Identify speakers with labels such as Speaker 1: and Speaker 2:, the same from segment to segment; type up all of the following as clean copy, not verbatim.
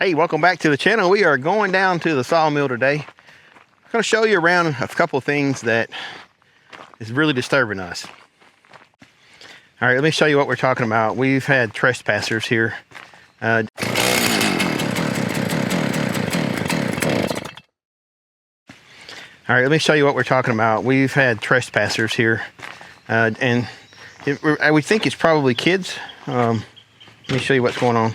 Speaker 1: Hey, welcome back to the channel. We are going down to the sawmill today. I'm going to show you around a couple of things that is really disturbing us. All right, let me show you what we're talking about. We've had trespassers here. All right, let me show you what we're talking about. We've had trespassers here, and we think it's probably kids. Let me show you what's going on.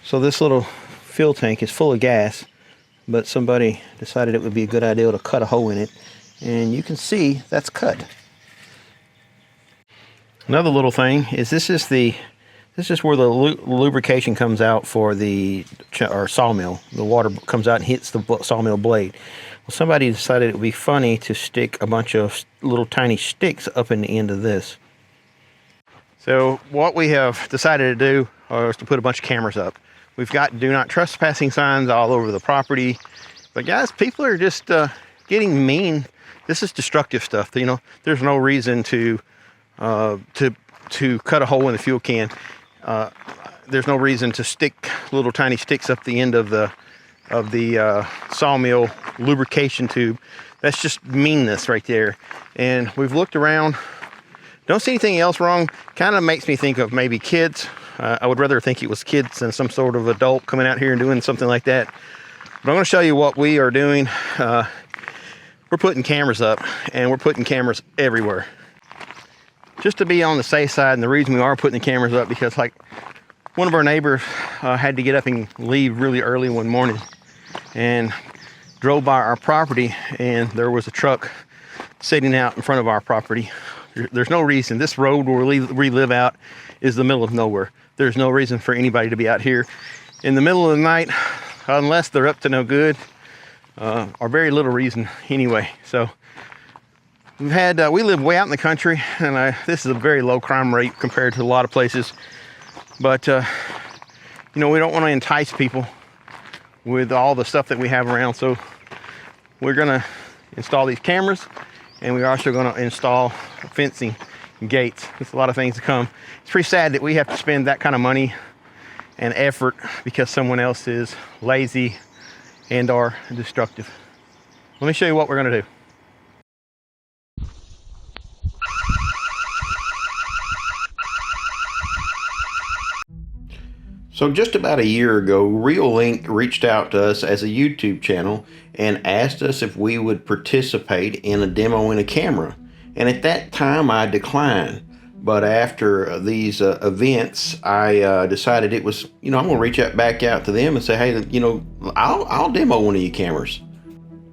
Speaker 1: So this little fuel tank is full of gas, but somebody decided it would be a good idea to cut a hole in it, and you can see that's cut. Another little thing is this is where the lubrication comes out for the sawmill. The water comes out and hits the sawmill blade. Well, somebody decided it would be funny to stick a bunch of little tiny sticks up in the end of this. So what we have decided to do is to put a bunch of cameras up. We've got do not trespassing signs all over the property. But guys, people are just getting mean. This is destructive stuff. You know, there's no reason to cut a hole in the fuel can. There's no reason to stick little tiny sticks up the end of the sawmill lubrication tube. That's just meanness right there. And we've looked around, don't see anything else wrong. Kind of makes me think of maybe kids. I would rather think it was kids than some sort of adult coming out here and doing something like that. But I'm going to show you what we are doing. We're putting cameras up, and we're putting cameras everywhere. Just to be on the safe side, and the reason we are putting the cameras up because like one of our neighbors had to get up and leave really early one morning and drove by our property, and there was a truck sitting out in front of our property. There's no reason. This road where we live out is the middle of nowhere. There's no reason for anybody to be out here in the middle of the night unless they're up to no good, or very little reason anyway. So we live way out in the country, and this is a very low crime rate compared to a lot of places. But you know, we don't want to entice people with all the stuff that we have around. So we're gonna install these cameras, and we're also gonna install fencing and gates. There's a lot of things to come. It's pretty sad that we have to spend that kind of money and effort because someone else is lazy and or destructive. Let me show you what we're gonna do. So just about a year ago, Reolink reached out to us as a YouTube channel and asked us if we would participate in a demo in a camera. And at that time, I declined. But after these events, I decided it was, you know, I'm going to reach back out to them and say, hey, you know, I'll demo one of your cameras.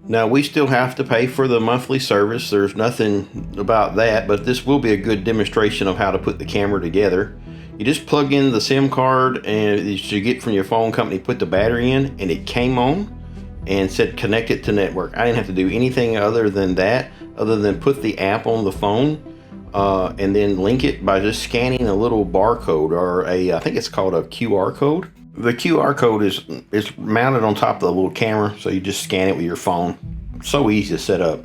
Speaker 1: Now, we still have to pay for the monthly service. There's nothing about that, but this will be a good demonstration of how to put the camera together. You just plug in the SIM card and you get from your phone company, put the battery in, and it came on and said connect it to network. I didn't have to do anything other than that, other than put the app on the phone and then link it by just scanning a little barcode, or I think it's called a QR code. The QR code is mounted on top of the little camera, so you just scan it with your phone. So easy to set up.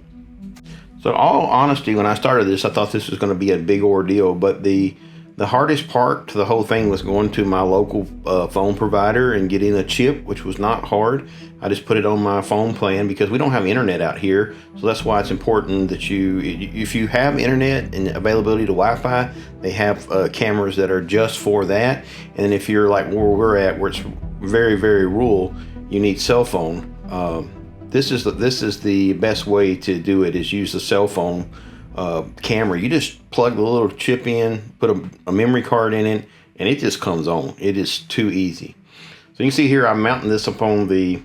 Speaker 1: So all honesty, when I started this, I thought this was going to be a big ordeal, but the hardest part to the whole thing was going to my local phone provider and getting a chip, which was not hard. I just put it on my phone plan because we don't have internet out here. So that's why it's important that if you have internet and availability to Wi-Fi, they have cameras that are just for that. And if you're like where we're at, where it's very, very rural, you need cell phone. This is the best way to do it, is use the cell phone camera. You just plug the little chip in, put a memory card in it, and it just comes on. It is too easy. So you can see here I'm mounting this upon the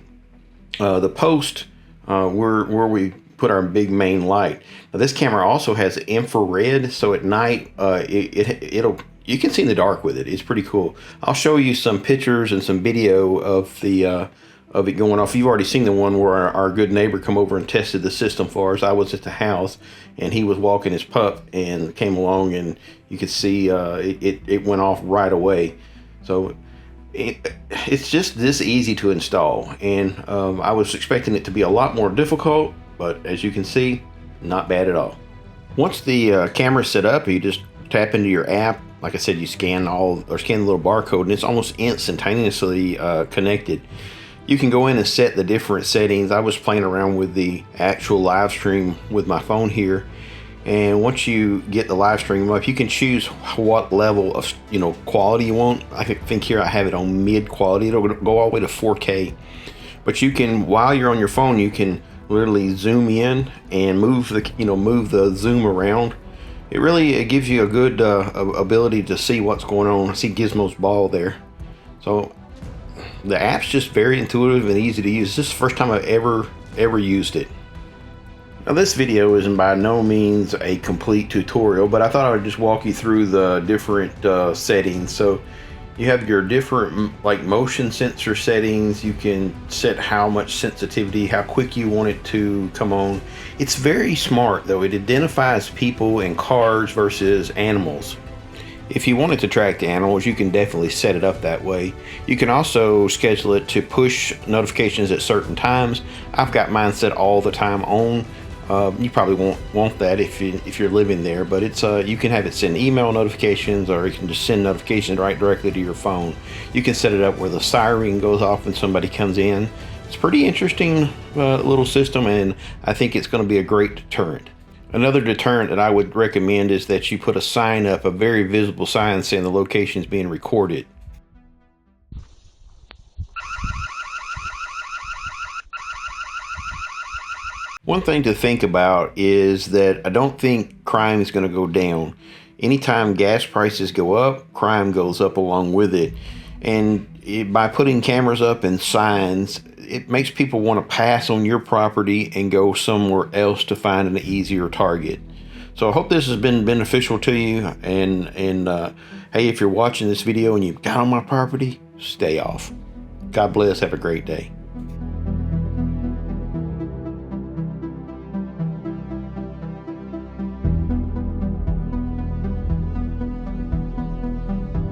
Speaker 1: post where we put our big main light. Now this camera also has infrared, so at night you can see in the dark with it. It's pretty cool. I'll show you some pictures and some video of it going off. You've already seen the one where our good neighbor come over and tested the system for us. I was at the house and he was walking his pup and came along, and you could see it went off right away. So it's just this easy to install, and I was expecting it to be a lot more difficult, but as you can see, not bad at all. Once the camera's set up, you just tap into your app like I said, you scan the little barcode, and it's almost instantaneously connected. You can go in and set the different settings. I was playing around with the actual live stream with my phone here, and once you get the live stream up, you can choose what level of quality you want. I think here I have it on mid quality. It'll go all the way to 4K. But you can, while you're on your phone, you can literally zoom in and move the zoom around. It gives you a good ability to see what's going on. I see Gizmo's ball there. So the app's just very intuitive and easy to use. This is the first time I've ever used it. Now this video isn't by no means a complete tutorial, but I thought I would just walk you through the different settings. So you have your different motion sensor settings. You can set how much sensitivity, how quick you want it to come on. It's very smart though. It identifies people and cars versus animals. If you wanted to track the animals, you can definitely set it up that way. You can also schedule it to push notifications at certain times. I've got mine set all the time on. You probably won't want that if you're living there, but it's you can have it send email notifications, or you can just send notifications right directly to your phone. You can set it up where the siren goes off when somebody comes in. It's a pretty interesting little system, and I think it's going to be a great deterrent. Another deterrent that I would recommend is that you put a sign up, a very visible sign saying the location is being recorded. One thing to think about is that I don't think crime is going to go down. Anytime gas prices go up, crime goes up along with it. And by putting cameras up and signs, it makes people want to pass on your property and go somewhere else to find an easier target. So I hope this has been beneficial to you. And hey, if you're watching this video and you got on my property, stay off. God bless. Have a great day.